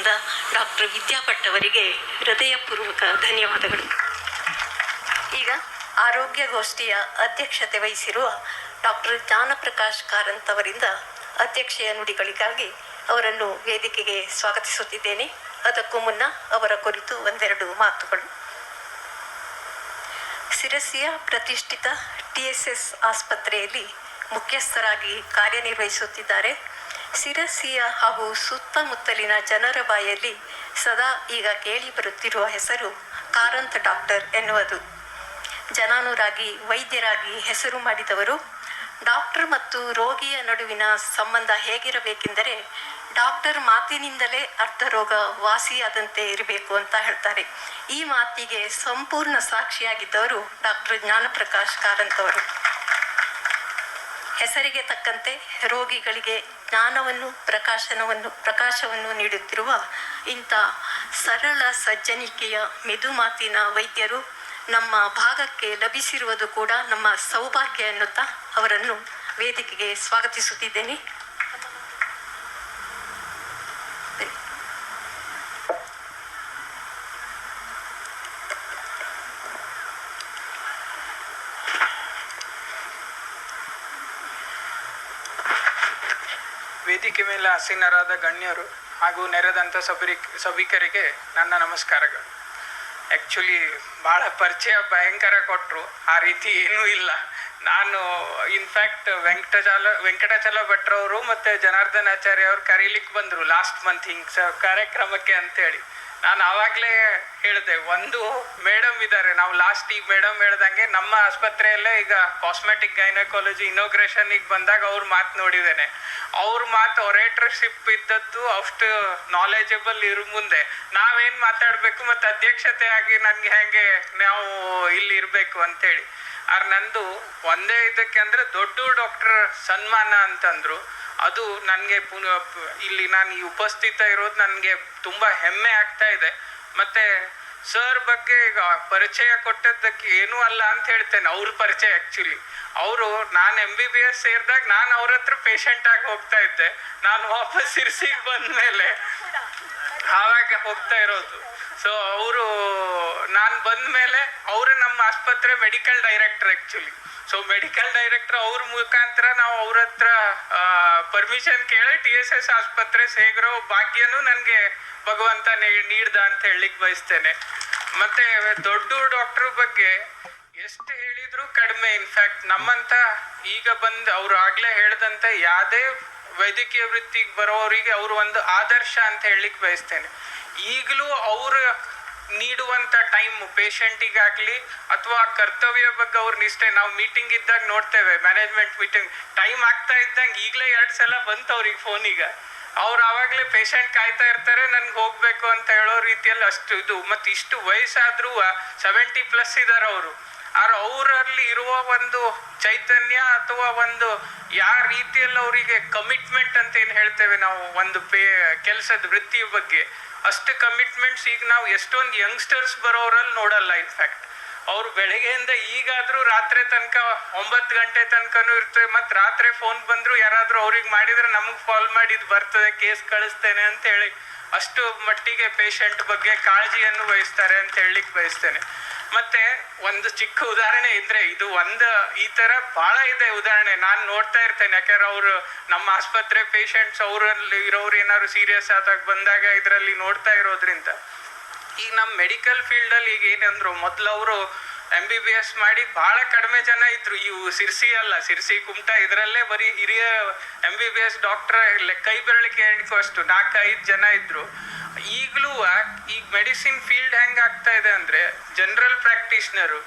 ಬಂದ ಡಾಕ್ಟರ್ ವಿದ್ಯಾ ಭಟ್ ಅವರಿಗೆ ಹೃದಯಪೂರ್ವಕ ಧನ್ಯವಾದಗಳು. ಈಗ ಆರೋಗ್ಯಗೋಷ್ಠಿಯ ಅಧ್ಯಕ್ಷತೆ ವಹಿಸಿರುವ ಡಾಕ್ಟರ್ ಜ್ಞಾನಪ್ರಕಾಶ್ ಕಾರಂತ್ ಅವರಿಂದ ಅಧ್ಯಕ್ಷೆಯ ನುಡಿಗಳಿಗಾಗಿ ಅವರನ್ನು ವೇದಿಕೆಗೆ ಸ್ವಾಗತಿಸುತ್ತಿದ್ದೇನೆ. ಅದಕ್ಕೂ ಮುನ್ನ ಅವರ ಕುರಿತು ಒಂದೆರಡು ಮಾತುಗಳು. ಶಿರಸಿಯ ಪ್ರತಿಷ್ಠಿತ TSS ಆಸ್ಪತ್ರೆಯಲ್ಲಿ ಮುಖ್ಯಸ್ಥರಾಗಿ ಕಾರ್ಯನಿರ್ವಹಿಸುತ್ತಿದ್ದಾರೆ. ಶಿರಸಿಯ ಹಾಗೂ ಸುತ್ತಮುತ್ತಲಿನ ಜನರ ಬಾಯಲ್ಲಿ ಸದಾ ಈಗ ಕೇಳಿ ಬರುತ್ತಿರುವ ಹೆಸರು ಕಾರಂತ್ ಡಾಕ್ಟರ್ ಎನ್ನುವುದು. ಜನಾನುರಾಗಿ ವೈದ್ಯರಾಗಿ ಹೆಸರು ಮಾಡಿದವರು. ಡಾಕ್ಟರ್ ಮತ್ತು ರೋಗಿಯ ನಡುವಿನ ಸಂಬಂಧ ಹೇಗಿರಬೇಕೆಂದರೆ ಡಾಕ್ಟರ್ ಮಾತಿನಿಂದಲೇ ಅರ್ಧ ರೋಗ ವಾಸಿಯಾದಂತೆ ಇರಬೇಕು ಅಂತ ಹೇಳ್ತಾರೆ. ಈ ಮಾತಿಗೆ ಸಂಪೂರ್ಣ ಸಾಕ್ಷಿಯಾಗಿದ್ದವರು ಡಾಕ್ಟರ್ ಜ್ಞಾನಪ್ರಕಾಶ್ ಕಾರಂತ್ ಅವರು. ಹೆಸರಿಗೆ ತಕ್ಕಂತೆ ರೋಗಿಗಳಿಗೆ ಜ್ಞಾನವನ್ನು ಪ್ರಕಾಶವನ್ನು ನೀಡುತ್ತಿರುವ ಇಂಥ ಸರಳ ಸಜ್ಜನಿಕೆಯ ಮೆದು ಮಾತಿನ ವೈದ್ಯರು ನಮ್ಮ ಭಾಗಕ್ಕೆ ಲಭಿಸಿರುವುದು ಕೂಡ ನಮ್ಮ ಸೌಭಾಗ್ಯ ಎನ್ನುತ್ತಾ ಅವರನ್ನು ವೇದಿಕೆಗೆ ಸ್ವಾಗತಿಸುತ್ತಿದ್ದೇನೆ. ವೇದಿಕೆ ಮೇಲೆ ಆಸೀನರಾದ ಗಣ್ಯರು ಹಾಗೂ ನೆರೆದಂಥ ಸಭಿಕರಿಗೆ ನನ್ನ ನಮಸ್ಕಾರಗಳು. ಆ್ಯಕ್ಚುಲಿ ಭಾಳ ಪರಿಚಯ ಭಯಂಕರ ಕೊಟ್ಟರು, ಆ ರೀತಿ ಏನೂ ಇಲ್ಲ. ನಾನು ಇನ್ಫ್ಯಾಕ್ಟ್ ವೆಂಕಟಾಚಲ ಭಟ್ರವರು ಮತ್ತು ಜನಾರ್ದನ್ ಆಚಾರ್ಯ ಅವರು ಕರೀಲಿಕ್ಕೆ ಬಂದರು ಲಾಸ್ಟ್ ಮಂತ್ ಹಿಂಗೆ ಕಾರ್ಯಕ್ರಮಕ್ಕೆ ಅಂತೇಳಿ. ನಾನು ಆವಾಗಲೇ ಹೇಳಿದೆ, ಒಂದು ಮೇಡಮ್ ಇದ್ದಾರೆ, ನಾವು ಲಾಸ್ಟ್ ಈಗ ಮೇಡಮ್ ಹೇಳ್ದಂಗೆ ನಮ್ಮ ಆಸ್ಪತ್ರೆಯಲ್ಲೇ ಈಗ ಕಾಸ್ಮೆಟಿಕ್ ಗೈನಕಾಲಜಿ ಇನೋಗ್ರೇಷನಿಗೆ ಬಂದಾಗ ಅವ್ರ ಮಾತು ನೋಡಿದ್ದೇನೆ. ಅವ್ರ ಮಾತು ಒರೇಟರ್ಶಿಪ್ ಇದ್ದದ್ದು ಅಷ್ಟು ನಾಲೆಜಬಲ್ ಇರೋ ಮುಂದೆ ನಾವೇನು ಮಾತಾಡಬೇಕು ಮತ್ತು ಅಧ್ಯಕ್ಷತೆ ಆಗಿ ನನಗೆ ಹೇಗೆ ನಾವು ಇಲ್ಲಿ ಇರಬೇಕು ಅಂತೇಳಿ. ನಂದು ಒಂದೇ ಇದಕ್ಕೆ ಅಂದರೆ ದೊಡ್ಡ ಡಾಕ್ಟರ್ ಸನ್ಮಾನ ಅಂತಂದರು. ಅದು ನನಗೆ ಇಲ್ಲಿ ನಾನು ಈ ಉಪಸ್ಥಿತ ಇರೋದು ನನಗೆ ತುಂಬ ಹೆಮ್ಮೆ ಆಗ್ತಾ ಇದೆ. ಮತ್ತು ಸರ್ ಬಗ್ಗೆ ಈಗ ಪರಿಚಯ ಕೊಟ್ಟದ್ದಕ್ಕೆ ಏನೂ ಅಲ್ಲ ಅಂತ ಹೇಳ್ತೇನೆ. ಅವ್ರ ಪರಿಚಯ ಆ್ಯಕ್ಚುಲಿ ಅವರು ನಾನು MBBS ಸೇರಿದಾಗ ನಾನು ಅವ್ರ ಹತ್ರ ಪೇಷಂಟಾಗಿ ಹೋಗ್ತಾ ಇದ್ದೆ. ನಾನು ವಾಪಸ್ ಸಿರ್ಸಿಗೆ ಬಂದ ಮೇಲೆ ಆವಾಗ ಹೋಗ್ತಾ ಇರೋದು. ಸೊ ಅವರು ನಾನು ಬಂದ ಮೇಲೆ ಅವರು ನಮ್ಮ ಆಸ್ಪತ್ರೆ medical director actually. So medical director ಅವ್ರ ಮುಖಾಂತರ ನಾವು ಅವ್ರ ಹತ್ರ ಪರ್ಮಿಷನ್ ಕೇಳಿ TSS ಆಸ್ಪತ್ರೆ ಸೇರಿರೋ ಭಾಗ್ಯನೂ ನನಗೆ ಭಗವಂತ ನೀಡ್ದ ಅಂತ ಹೇಳಲಿಕ್ಕೆ ಬಯಸ್ತೇನೆ. ಮತ್ತು ದೊಡ್ಡ ಡಾಕ್ಟ್ರ್ ಬಗ್ಗೆ ಎಷ್ಟು ಹೇಳಿದ್ರು ಕಡಿಮೆ. ಇನ್ಫ್ಯಾಕ್ಟ್ ನಮ್ಮಂಥ ಈಗ ಬಂದು ಅವರು ಆಗಲೇ ಹೇಳ್ದಂತೆ ಯಾವುದೇ ವೈದ್ಯಕೀಯ ವೃತ್ತಿಗೆ ಬರೋವರಿಗೆ ಅವರು ಒಂದು ಆದರ್ಶ ಅಂತ ಹೇಳಲಿಕ್ಕೆ ಬಯಸ್ತೇನೆ. ಈಗಲೂ ಅವರು ನೀಡುವಂಥ ಟೈಮು ಪೇಷಂಟಿಗಾಗಲಿ ಅಥವಾ ಕರ್ತವ್ಯ ಬಗ್ಗೆ ಅವ್ರ ನಿಷ್ಠೆ ನಾವು ಮೀಟಿಂಗ್ ಇದ್ದಾಗ ನೋಡ್ತೇವೆ, ಮ್ಯಾನೇಜ್ಮೆಂಟ್ ಮೀಟಿಂಗ್ ಟೈಮ್ ಆಗ್ತಾ ಇದ್ದಂಗೆ ಈಗಲೇ 2 ಸಲ ಬಂತು ಅವ್ರಿಗೆ ಫೋನಿಗೆ. ಅವ್ರು ಆವಾಗಲೇ ಪೇಷಂಟ್ ಕಾಯ್ತಾ ಇರ್ತಾರೆ, ನನ್ಗೆ ಹೋಗಬೇಕು ಅಂತ ಹೇಳೋ ರೀತಿಯಲ್ಲಿ ಅಷ್ಟು ಇದು. ಮತ್ತು ಇಷ್ಟು ವಯಸ್ಸಾದ್ರೂ 70+ ಇದ್ದಾರೆ ಅವರು. ಅವರಲ್ಲಿ ಇರುವ ಒಂದು ಚೈತನ್ಯ ಅಥವಾ ಒಂದು ಯಾವ ರೀತಿಯಲ್ಲಿ ಅವರಿಗೆ ಕಮಿಟ್ಮೆಂಟ್ ಅಂತ ಏನು ಹೇಳ್ತೇವೆ ನಾವು ಒಂದು ಕೆಲಸದ ವೃತ್ತಿಯ ಬಗ್ಗೆ, ಅಷ್ಟು ಕಮಿಟ್ಮೆಂಟ್ಸ್ ಈಗ ನಾವು ಎಷ್ಟೊಂದು ಯಂಗ್ಸ್ಟರ್ಸ್ ಬರೋರಲ್ಲಿ ನೋಡಲ್ಲ. ಇನ್ಫ್ಯಾಕ್ಟ್ ಅವರು ಬೆಳಗ್ಗೆಯಿಂದ ಈಗಾದರೂ ರಾತ್ರಿ ತನಕ 9 ಗಂಟೆ ತನಕನೂ ಇರ್ತೇವೆ. ಮತ್ತು ರಾತ್ರಿ ಫೋನ್ ಬಂದರೂ ಯಾರಾದರೂ ಅವ್ರಿಗೆ ಮಾಡಿದರೆ ನಮಗೆ ಕಾಲ್ ಮಾಡಿ ಇದು ಬರ್ತದೆ, ಕೇಸ್ ಕಳಿಸ್ತೇನೆ ಅಂತ ಹೇಳಿ ಅಷ್ಟು ಮಟ್ಟಿಗೆ ಪೇಷಂಟ್ ಬಗ್ಗೆ ಕಾಳಜಿಯನ್ನು ವಹಿಸ್ತಾರೆ ಅಂತ ಹೇಳಲಿಕ್ಕೆ ಬಯಸ್ತೇನೆ. ಮತ್ತೆ ಒಂದು ಚಿಕ್ಕ ಉದಾಹರಣೆ ಇದ್ರೆ, ಇದು ಈ ತರ ಬಹಳ ಇದೆ ಉದಾಹರಣೆ ನಾನು ನೋಡ್ತಾ ಇರ್ತೇನೆ. ಯಾಕಂದ್ರೆ ಅವರು ನಮ್ಮ ಆಸ್ಪತ್ರೆ ಪೇಷಂಟ್ಸ್ ಅವರಲ್ಲಿ ಇರೋರು ಏನಾದ್ರು ಸೀರಿಯಸ್ ಆದಾಗ ಬಂದಾಗ ಇದರಲ್ಲಿ ನೋಡ್ತಾ ಇರೋದ್ರಿಂದ ಈಗ ನಮ್ಮ ಮೆಡಿಕಲ್ ಫೀಲ್ಡಲ್ಲಿ ಈಗ ಏನಂದ್ರು, ಮೊದಲು ಅವರು MBBS ಮಾಡಿ ಬಹಳ ಕಡಿಮೆ ಜನ ಇದ್ರು. ಇವು ಸಿರ್ಸಿ ಕುಮಟಾ ಇದರಲ್ಲೇ ಬರೀ ಹಿರಿಯ MBBS ಡಾಕ್ಟರ್ ಕೈ ಬೆರಳಿಗೆ ಅಷ್ಟು 4-5 ಜನ ಇದ್ರು. ಈಗಲೂ ಈಗ ಮೆಡಿಸಿನ್ ಫೀಲ್ಡ್ ಹೆಂಗೆ ಆಗ್ತಾ ಇದೆ ಅಂದರೆ, ಜನರಲ್ ಪ್ರಾಕ್ಟೀಷನರು,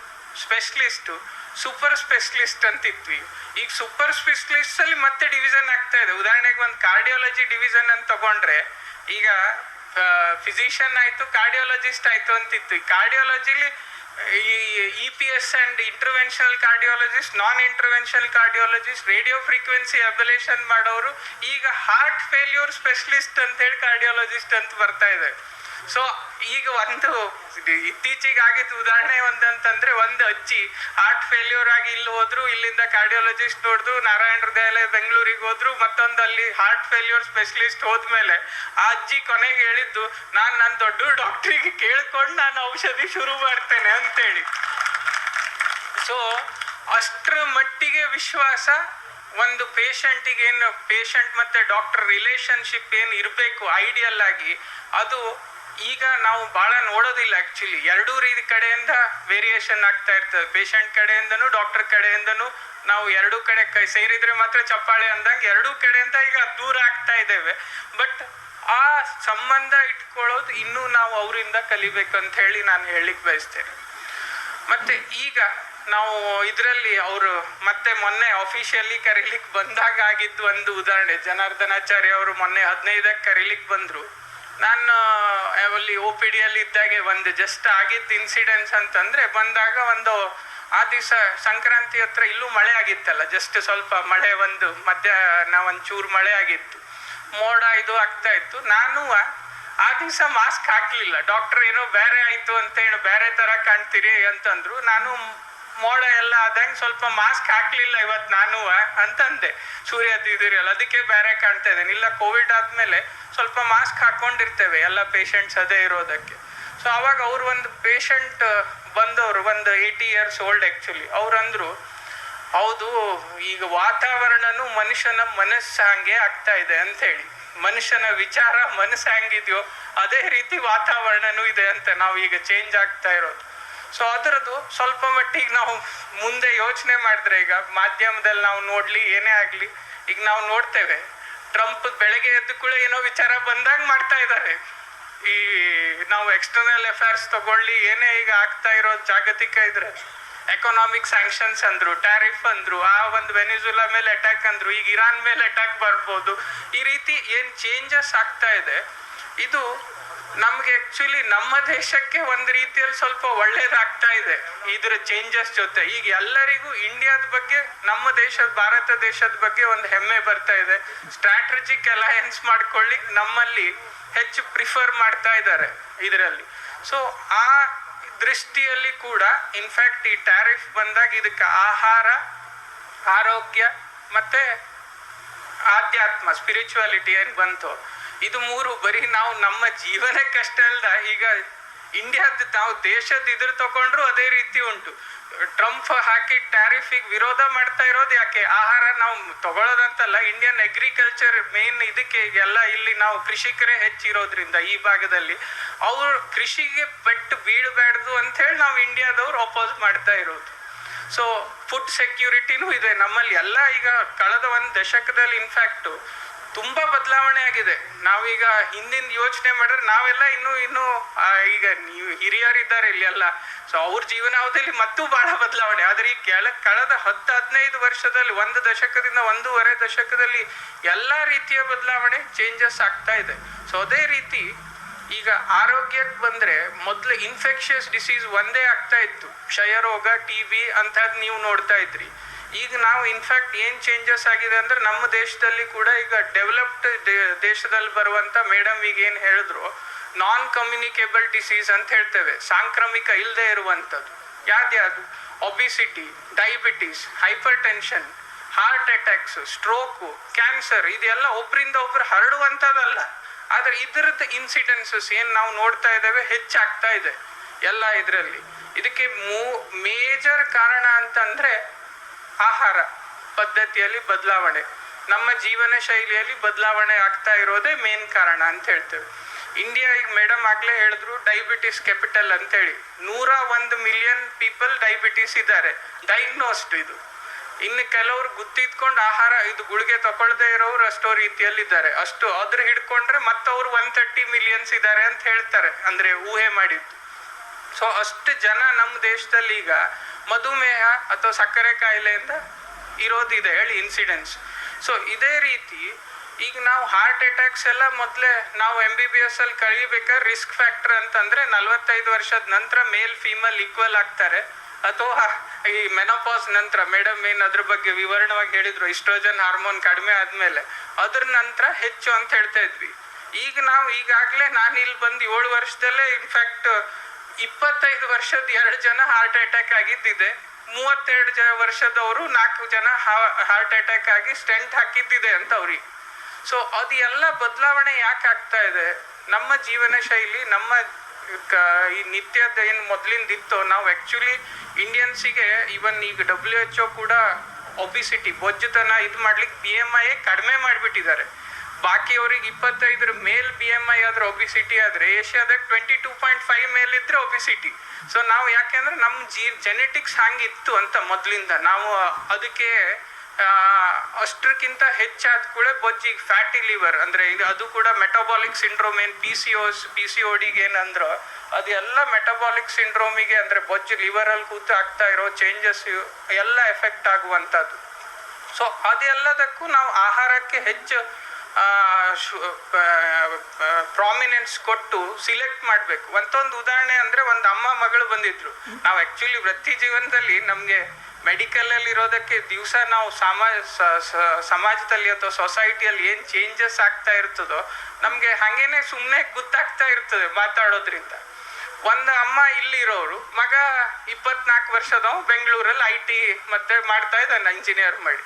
ಸ್ಪೆಷಲಿಸ್ಟು, ಸೂಪರ್ ಸ್ಪೆಷಲಿಸ್ಟ್ ಅಂತಿದ್ವಿ. ಈಗ ಸೂಪರ್ ಸ್ಪೆಷಲಿಸ್ಟ್ ಅಲ್ಲಿ ಮತ್ತೆ ಡಿವಿಷನ್ ಆಗ್ತಾ ಇದೆ. ಉದಾಹರಣೆಗೆ ಒಂದು ಕಾರ್ಡಿಯಾಲಜಿ ಡಿವಿಷನ್ ಅಂತ ತಗೊಂಡ್ರೆ ಈಗ ಫಿಸಿಷಿಯನ್ ಆಯಿತು, ಕಾರ್ಡಿಯಾಲಜಿಸ್ಟ್ ಆಯಿತು ಅಂತಿತ್ತು. ಈ ಕಾರ್ಡಿಯಾಲಜಿಲಿ EPS and interventional cardiologist, non interventional cardiologist, radio frequency ablation ಮಾಡೋರು, ಈಗ ಹಾರ್ಟ್ ಫೇಲ್ಯೂರ್ ಸ್ಪೆಷಲಿಸ್ಟ್ ಅಂತ ಹೇಳಿ ಕಾರ್ಡಿಯಾಲಜಿಸ್ಟ್ ಅಂತ ಬರ್ತಾ ಇದೆ. ಸೊ ಈಗ ಒಂದು ಇತ್ತೀಚೆಗೆ ಆಗಿದ್ದು ಉದಾಹರಣೆ ಒಂದಂತಂದ್ರೆ ಒಂದು ಅಜ್ಜಿ ಹಾರ್ಟ್ ಫೇಲ್ಯೂರ್ ಆಗಿ ಇಲ್ಲಿ ಹೋದ್ರು, ಇಲ್ಲಿಂದ ಕಾರ್ಡಿಯಾಲಜಿಸ್ಟ್ ನೋಡಿದ್ರು, ನಾರಾಯಣ ಹೃದಯಾಲಯ ಬೆಂಗಳೂರಿಗೆ ಹೋದ್ರು, ಮತ್ತೊಂದು ಅಲ್ಲಿ ಹಾರ್ಟ್ ಫೇಲ್ಯೂರ್ ಸ್ಪೆಷಲಿಸ್ಟ್ ಹೋದ್ಮೇಲೆ ಆ ಅಜ್ಜಿ ಕೊನೆಗೆ ಹೇಳಿದ್ದು, ನಾನು ನನ್ನ ದೊಡ್ಡ ಡಾಕ್ಟ್ರಿಗೆ ಕೇಳ್ಕೊಂಡು ನಾನು ಔಷಧಿ ಶುರು ಮಾಡ್ತೇನೆ ಅಂತೇಳಿ. ಸೊ ಅಷ್ಟರ ಮಟ್ಟಿಗೆ ವಿಶ್ವಾಸ ಒಂದು ಪೇಷಂಟಿಗೆ, ಏನು ಪೇಷಂಟ್ ಮತ್ತೆ ಡಾಕ್ಟರ್ ರಿಲೇಶನ್ಶಿಪ್ ಏನು ಇರಬೇಕು ಐಡಿಯಲ್ ಆಗಿ, ಅದು ಈಗ ನಾವು ಬಹಳ ನೋಡೋದಿಲ್ಲ. ಆಕ್ಚುಲಿ ಎರಡೂ ರೀತಿ ಕಡೆಯಿಂದ ವೇರಿಯೇಷನ್ ಆಗ್ತಾ ಇರ್ತದೆ. ಪೇಷಂಟ್ ಕಡೆಯಿಂದನೂ ಡಾಕ್ಟರ್ ಕಡೆಯಿಂದನೂ ನಾವು ಎರಡೂ ಕಡೆ ಕೈ ಸೇರಿದ್ರೆ ಮಾತ್ರ ಚಪ್ಪಾಳೆ ಅಂದಂಗೆ ಎರಡೂ ಕಡೆಯಿಂದ ಈಗ ದೂರ ಆಗ್ತಾ ಇದ್ದೇವೆ. ಬಟ್ ಆ ಸಂಬಂಧ ಇಟ್ಕೊಳ್ಳೋದು ಇನ್ನೂ ನಾವು ಅವರಿಂದ ಕಲಿಬೇಕಂತ ಹೇಳಿ ನಾನು ಹೇಳಲಿಕ್ಕೆ ಬಯಸ್ತೇನೆ. ಮತ್ತೆ ಈಗ ನಾವು ಇದರಲ್ಲಿ ಅವರು ಮತ್ತೆ ಮೊನ್ನೆ ಅಫಿಷಿಯಲಿ ಕರೀಲಿಕ್ಕೆ ಬಂದಾಗ ಆಗಿದ್ದು ಒಂದು ಉದಾಹರಣೆ. ಜನಾರ್ದನಾಚಾರ್ಯ ಅವರು ಮೊನ್ನೆ 15ಕ್ಕೆ ಕರೀಲಿಕ್ಕೆ ಬಂದ್ರು. ನಾನು ಅಲ್ಲಿ OPD ಅಲ್ಲಿ ಇದ್ದಾಗೆ ಒಂದು ಜಸ್ಟ್ ಆಗಿದ್ದ ಇನ್ಸಿಡೆನ್ಸ್ ಅಂತಂದ್ರೆ, ಬಂದಾಗ ಒಂದು ಆ ದಿವಸ ಸಂಕ್ರಾಂತಿ ಹತ್ರ ಇಲ್ಲೂ ಮಳೆ ಆಗಿತ್ತಲ್ಲ, ಜಸ್ಟ್ ಸ್ವಲ್ಪ ಮಳೆ, ಒಂದು ಮಧ್ಯಾಹ್ನ ಒಂಚೂರು ಮಳೆ ಆಗಿತ್ತು, ಮೋಡ ಇದು ಆಗ್ತಾ ಇತ್ತು. ನಾನು ಆ ದಿವಸ ಮಾಸ್ಕ್ ಹಾಕ್ಲಿಲ್ಲ. ಡಾಕ್ಟರ್ ಏನೋ ಬೇರೆ ಆಯ್ತು ಅಂತ ಹೇಳಿ ಬೇರೆ ತರ ಕಾಣ್ತೀರಿ ಅಂತಂದ್ರು. ನಾನು ಮೋಡ ಎಲ್ಲ ಆದಂಗೆ ಸ್ವಲ್ಪ ಮಾಸ್ಕ್ ಹಾಕ್ಲಿಲ್ಲ ಇವತ್ತು ನಾನು ಅಂತಂದೆ. ಸೂರ್ಯ ಇದಿರಲ್ಲ ಅದಕ್ಕೆ ಬೇರೆ ಕಾಣ್ತಾ ಇದ್ದೇನೆ. ಇಲ್ಲ, ಕೋವಿಡ್ ಆದ್ಮೇಲೆ ಸ್ವಲ್ಪ ಮಾಸ್ಕ್ ಹಾಕೊಂಡಿರ್ತೇವೆ ಎಲ್ಲ ಪೇಷಂಟ್ಸ್ ಅದೇ ಇರೋದಕ್ಕೆ. ಸೊ ಅವಾಗ ಅವ್ರು ಒಂದು ಪೇಷಂಟ್ ಬಂದವರು, ಒಂದು 80 years old ಆಕ್ಚುಲಿ, ಅವ್ರಂದ್ರು, ಹೌದು ಈಗ ವಾತಾವರಣನು ಮನುಷ್ಯನ ಮನಸ್ಸು ಹಂಗೆ ಆಗ್ತಾ ಇದೆ ಅಂತ ಹೇಳಿ. ಮನುಷ್ಯನ ವಿಚಾರ ಮನಸ್ಸು ಹೆಂಗಿದೆಯೋ ಅದೇ ರೀತಿ ವಾತಾವರಣನೂ ಇದೆ ಅಂತ, ನಾವು ಈಗ ಚೇಂಜ್ ಆಗ್ತಾ ಇರೋದು. ಸೊ ಅದರದ್ದು ಸ್ವಲ್ಪ ಮಟ್ಟಿಗೆ ನಾವು ಮುಂದೆ ಯೋಚನೆ ಮಾಡಿದ್ರೆ, ಈಗ ಮಾಧ್ಯಮದಲ್ಲಿ ನಾವು ನೋಡ್ಲಿ ಏನೇ ಆಗ್ಲಿ, ಈಗ ನಾವು ನೋಡ್ತೇವೆ ಟ್ರಂಪ್ ಬೆಳಗ್ಗೆ ಎದ್ದು ಕೂಡ ಏನೋ ವಿಚಾರ ಬಂದಾಗ ಮಾಡ್ತಾ ಇದ್ದಾರೆ. ಈ ನಾವು ಎಕ್ಸ್ಟರ್ನಲ್ ಅಫೇರ್ಸ್ ತಗೊಳ್ಳಿ, ಏನೇ ಈಗ ಆಗ್ತಾ ಇರೋದು ಜಾಗತಿಕ ಇದ್ರೆ, ಎಕನಾಮಿಕ್ ಸ್ಯಾಂಕ್ಷನ್ಸ್ ಅಂದ್ರು, ಟ್ಯಾರಿಫ್ ಅಂದ್ರು, ಆ ಒಂದು ವೆನಿಜುಲಾ ಮೇಲೆ ಅಟ್ಯಾಕ್ ಅಂದ್ರು, ಈಗ ಇರಾನ್ ಮೇಲೆ ಅಟ್ಯಾಕ್ ಬರ್ಬೋದು. ಈ ರೀತಿ ಏನ್ ಚೇಂಜಸ್ ಆಗ್ತಾ ಇದೆ, ಇದು ನಮ್ಗೆ ಆಕ್ಚುಲಿ ನಮ್ಮ ದೇಶಕ್ಕೆ ಒಂದು ರೀತಿಯಲ್ಲಿ ಸ್ವಲ್ಪ ಒಳ್ಳೇದಾಗ್ತಾ ಇದೆ ಇದ್ರ ಚೇಂಜಸ್ ಜೊತೆ. ಈಗ ಎಲ್ಲರಿಗೂ ಇಂಡಿಯಾದ ಬಗ್ಗೆ, ನಮ್ಮ ದೇಶದ, ಭಾರತ ದೇಶದ ಬಗ್ಗೆ ಒಂದು ಹೆಮ್ಮೆ ಬರ್ತಾ ಇದೆ. ಸ್ಟ್ರಾಟಜಿಕ್ ಅಲಯನ್ಸ್ ಮಾಡ್ಕೊಳ್ಳಿಕ್ ನಮ್ಮಲ್ಲಿ ಹೆಚ್ಚು ಪ್ರಿಫರ್ ಮಾಡ್ತಾ ಇದ್ದಾರೆ ಇದರಲ್ಲಿ. ಸೊ ಆ ದೃಷ್ಟಿಯಲ್ಲಿ ಕೂಡ ಇನ್ಫ್ಯಾಕ್ಟ್ ಈ ಟ್ಯಾರಿಫ್ ಬಂದಾಗ ಇದಕ್ಕೆ ಆಹಾರ, ಆರೋಗ್ಯ ಮತ್ತೆ ಆಧ್ಯಾತ್ಮ, ಸ್ಪಿರಿಚುವಾಲಿಟಿ ಏನ್ ಬಂತು, ಇದು ಮೂರು ಬರೀ ನಾವು ನಮ್ಮ ಜೀವನಕ್ಕಷ್ಟೇ ಅಲ್ದ, ಈಗ ಇಂಡಿಯಾದ ನಾವು ದೇಶದ ಇದ್ರ ತಗೊಂಡ್ರು ಅದೇ ರೀತಿ ಉಂಟು. ಟ್ರಂಪ್ ಹಾಕಿ ಟ್ಯಾರಿಫಿಗೆ ವಿರೋಧ ಮಾಡ್ತಾ ಇರೋದು ಯಾಕೆ? ಆಹಾರ ನಾವು ತಗೊಳ್ಳೋದಂತಲ್ಲ, ಇಂಡಿಯನ್ ಅಗ್ರಿಕಲ್ಚರ್ ಮೇನ್ ಇದಕ್ಕೆ ಎಲ್ಲ, ಇಲ್ಲಿ ನಾವು ಕೃಷಿಕರೇ ಹೆಚ್ಚಿರೋದ್ರಿಂದ ಈ ಭಾಗದಲ್ಲಿ ಅವ್ರು ಕೃಷಿಗೆ ಪೆಟ್ಟು ಬೀಳಬಾರ್ದು ಅಂತ ಹೇಳಿ ನಾವು ಇಂಡಿಯಾದವ್ರು ಅಪೋಸ್ ಮಾಡ್ತಾ ಇರೋದು. ಸೊ ಫುಡ್ ಸೆಕ್ಯೂರಿಟಿನೂ ಇದೆ ನಮ್ಮಲ್ಲಿ ಎಲ್ಲ. ಈಗ ಕಳೆದ ಒಂದು ದಶಕದಲ್ಲಿ ಇನ್ಫ್ಯಾಕ್ಟ್ ತುಂಬಾ ಬದಲಾವಣೆ ಆಗಿದೆ. ನಾವೀಗ ಹಿಂದಿನ ಯೋಚನೆ ಮಾಡಿದ್ರೆ ನಾವೆಲ್ಲ ಇನ್ನೂ ಈಗ ನೀವು ಹಿರಿಯರಿದ್ದಾರೆ ಇಲ್ಲಿ ಎಲ್ಲ, ಸೊ ಅವ್ರ ಜೀವನಾವಧಿಯಲ್ಲಿ ಮತ್ತೂ ಬಹಳ ಬದಲಾವಣೆ. ಆದ್ರೆ ಈ ಕಳೆದ 10-15 ವರ್ಷದಲ್ಲಿ, ಒಂದು ದಶಕದಿಂದ 1.5 ದಶಕದಲ್ಲಿ ಎಲ್ಲಾ ರೀತಿಯ ಬದಲಾವಣೆ, ಚೇಂಜಸ್ ಆಗ್ತಾ ಇದೆ. ಸೊ ಅದೇ ರೀತಿ ಈಗ ಆರೋಗ್ಯಕ್ಕೆ ಬಂದ್ರೆ, ಮೊದ್ಲು ಇನ್ಫೆಕ್ಷಿಯಸ್ ಡಿಸೀಸ್ ಒಂದೇ ಆಗ್ತಾ ಇತ್ತು, ಕ್ಷಯರೋಗ, TB ಅಂತದ್ ನೀವು ನೋಡ್ತಾ ಇದ್ರಿ. ಈಗ ನಾವು ಇನ್ಫ್ಯಾಕ್ಟ್ ಏನ್ ಚೇಂಜಸ್ ಆಗಿದೆ ಅಂದ್ರೆ, ನಮ್ಮ ದೇಶದಲ್ಲಿ ಕೂಡ ಈಗ ಡೆವಲಪ್ಡ್ ದೇಶದಲ್ಲಿ ಬರುವಂತ, ಮೇಡಮ್ ಈಗ ಏನ್ ಹೇಳಿದ್ರು, ನಾನ್ ಕಮ್ಯುನಿಕೇಬಲ್ ಡಿಸೀಸ್ ಅಂತ ಹೇಳ್ತೇವೆ, ಸಾಂಕ್ರಾಮಿಕ ಇಲ್ಲದೆ ಇರುವಂಥದ್ದು. ಯಾವ್ದ್ಯಾವುದು? Obesity, diabetes, hyper tension, heart attacks, stroke, cancer, ಇದೆಲ್ಲ ಒಬ್ರಿಂದ ಒಬ್ರು ಹರಡುವಂಥದ್ದಲ್ಲ. ಆದ್ರೆ ಇದರದ್ದು ಇನ್ಸಿಡೆನ್ಸಸ್ ಏನ್ ನಾವು ನೋಡ್ತಾ ಇದ್ದೇವೆ ಹೆಚ್ಚಾಗ್ತಾ ಇದೆ ಎಲ್ಲ ಇದರಲ್ಲಿ. ಇದಕ್ಕೆ ಮೇಜರ್ ಕಾರಣ ಅಂತಂದ್ರೆ ಆಹಾರ ಪದ್ಧತಿಯಲ್ಲಿ ಬದಲಾವಣೆ, ನಮ್ಮ ಜೀವನ ಶೈಲಿಯಲ್ಲಿ ಬದಲಾವಣೆ ಆಗ್ತಾ ಇರೋದೇ ಮೇನ್ ಕಾರಣ ಅಂತ ಹೇಳ್ತೇವೆ. ಇಂಡಿಯಾ ಈಗ ಮೇಡಮ್ ಆಗ್ಲೇ ಹೇಳಿದ್ರು ಡಯಾಬಿಟಿಸ್ ಕ್ಯಾಪಿಟಲ್ ಅಂತೇಳಿ. 101 ಮಿಲಿಯನ್ ಪೀಪಲ್ ಡಯಾಬಿಟಿಸ್ ಇದ್ದಾರೆ ಡಯಾಗ್ನೋಸ್ಡ್. ಇದು ಇನ್ನು ಕೆಲವ್ರು ಗುತ್ತಿದ್ಕೊಂಡು ಆಹಾರ ಇದು ಗುಳಿಗೆ ತಗೊಳ್ದೇ ಇರೋರು ಅಷ್ಟೋ ರೀತಿಯಲ್ಲಿದ್ದಾರೆ. ಅಷ್ಟು ಅದ್ರ ಹಿಡ್ಕೊಂಡ್ರೆ ಮತ್ತವ್ರು 130 ಮಿಲಿಯನ್ಸ್ ಇದ್ದಾರೆ ಅಂತ ಹೇಳ್ತಾರೆ, ಅಂದ್ರೆ ಊಹೆ ಮಾಡಿದ್ದು. ಸೊ ಅಷ್ಟು ಜನ ನಮ್ಮ ದೇಶದಲ್ಲಿ ಈಗ ಮಧುಮೇಹ ಅಥವಾ ಸಕ್ಕರೆ ಕಾಯಿಲೆಯಿಂದ ಇರೋದಿದೆ ಹೇಳಿ ಇನ್ಸಿಡೆನ್ಸ್. ಸೊ ಇದೇ ರೀತಿ ಈಗ ನಾವು ಹಾರ್ಟ್ ಅಟ್ಯಾಕ್ಸ್ ಎಲ್ಲ ಮೊದಲೇ ನಾವು MBBS ಅಲ್ಲಿ ಕಲಿಬೇಕಾದ್ರೆ ರಿಸ್ಕ್ ಫ್ಯಾಕ್ಟರ್ ಅಂತಂದ್ರೆ 45 ವರ್ಷದ ನಂತರ ಮೇಲ್ ಫೀಮೇಲ್ ಈಕ್ವಲ್ ಆಗ್ತಾರೆ, ಅಥವಾ ಈ ಮೆನೋಪಾಸ್ ನಂತರ, ಮೇಡಮ್ ಏನ್ ಅದ್ರ ಬಗ್ಗೆ ವಿವರಣವಾಗಿ ಹೇಳಿದ್ರು, ಇಸ್ಟ್ರೋಜನ್ ಹಾರ್ಮೋನ್ ಕಡಿಮೆ ಆದ್ಮೇಲೆ ಅದ್ರ ನಂತರ ಹೆಚ್ಚು ಅಂತ ಹೇಳ್ತಾ ಇದ್ವಿ. ಈಗ ನಾವು ಈಗಾಗಲೇ ನಾನು ಇಲ್ಲಿ ಬಂದು 7 ವರ್ಷದಲ್ಲೇ ಇನ್ಫ್ಯಾಕ್ಟ್ 25 ವರ್ಷದ 2 ಜನ ಹಾರ್ಟ್ ಅಟ್ಯಾಕ್ ಆಗಿದ್ದಿದೆ, 32 ವರ್ಷದವರು 4 ಜನ ಹಾರ್ಟ್ ಅಟ್ಯಾಕ್ ಆಗಿ ಸ್ಟೆಂಟ್ ಹಾಕಿದ್ದಿದೆ ಅಂತ ಅವ್ರಿಗೆ. ಸೊ ಅದು ಎಲ್ಲ ಬದಲಾವಣೆ ಯಾಕೆ ಆಗ್ತಾ ಇದೆ? ನಮ್ಮ ಜೀವನ ಶೈಲಿ, ನಮ್ಮ ಈ ನಿತ್ಯದ ಏನು ಮೊದಲಿಂದಿತ್ತೋ, ನಾವು ಆ್ಯಕ್ಚುಲಿ ಇಂಡಿಯನ್ಸಿಗೆ ಇವನ್ ಈಗ WHO ಕೂಡ ಒಬಿಸಿಟಿ ಬೊಜ್ಜುತನ ಇದು ಮಾಡ್ಲಿಕ್ಕೆ BMI ಕಡಿಮೆ ಮಾಡಿಬಿಟ್ಟಿದ್ದಾರೆ. ಬಾಕಿ ಅವ್ರಿಗೆ 25 ಮೇಲ್ BMI ಆದ್ರೆ ಒಬಿಸಿಟಿ ಆದ್ರೆ ಏಷ್ಯಾದಾಗ 22.5 ಮೇಲಿದ್ರೆ ಒಬಿಸಿಟಿ. ಸೊ ನಾವು ಯಾಕೆಂದ್ರೆ ನಮ್ಮ ಜೆನೆಟಿಕ್ಸ್ ಹಂಗಿತ್ತು ಅಂತ ಮೊದಲಿಂದ, ನಾವು ಅದಕ್ಕೆ ಅಷ್ಟಕ್ಕಿಂತ ಹೆಚ್ಚಾದ ಕೂಡ ಬೊಜ್ಜಿಗೆ ಫ್ಯಾಟಿ ಲಿವರ್ ಅಂದ್ರೆ ಇದು ಅದು ಕೂಡ ಮೆಟಬಾಲಿಕ್ ಸಿಂಡ್ರೋಮ್ ಏನು PCODಗೆ ಏನಂದ್ರು ಅದೆಲ್ಲ ಮೆಟಬಾಲಿಕ್ ಸಿಂಡ್ರೋಮಿಗೆ ಅಂದ್ರೆ ಬೊಜ್ಜು ಲಿವರಲ್ಲಿ ಕೂತು ಆಗ್ತಾ ಇರೋ ಚೇಂಜಸ್ ಎಲ್ಲ ಎಫೆಕ್ಟ್ ಆಗುವಂಥದ್ದು. ಸೊ ಅದೆಲ್ಲದಕ್ಕೂ ನಾವು ಆಹಾರಕ್ಕೆ ಹೆಚ್ಚು ಪ್ರಾಮಿನೆನ್ಸ್ ಕೊಟ್ಟು ಸಿಲೆಕ್ಟ್ ಮಾಡಬೇಕು. ಒಂದೊಂದು ಉದಾಹರಣೆ ಅಂದ್ರೆ ಒಂದು ಅಮ್ಮ ಮಗಳು ಬಂದಿದ್ರು. ನಾವು ಆ್ಯಕ್ಚುಲಿ ವೃತ್ತಿ ಜೀವನದಲ್ಲಿ ನಮಗೆ ಮೆಡಿಕಲಲ್ಲಿ ಇರೋದಕ್ಕೆ ದಿವಸ ನಾವು ಸಮಾಜದಲ್ಲಿ ಅಥವಾ ಸೊಸೈಟಿಯಲ್ಲಿ ಏನು ಚೇಂಜಸ್ ಆಗ್ತಾ ಇರ್ತದೋ ನಮಗೆ ಹಾಗೇನೆ ಸುಮ್ಮನೆ ಗೊತ್ತಾಗ್ತಾ ಇರ್ತದೆ ಮಾತಾಡೋದ್ರಿಂದ. ಒಂದು ಅಮ್ಮ ಇಲ್ಲಿರೋರು, ಮಗ 24 ವರ್ಷದವ ಬೆಂಗಳೂರಲ್ಲಿ IT ಮತ್ತೆ ಮಾಡ್ತಾ ಇದ್ದಾನೆ, ಇಂಜಿನಿಯರ್ ಮಾಡಿ.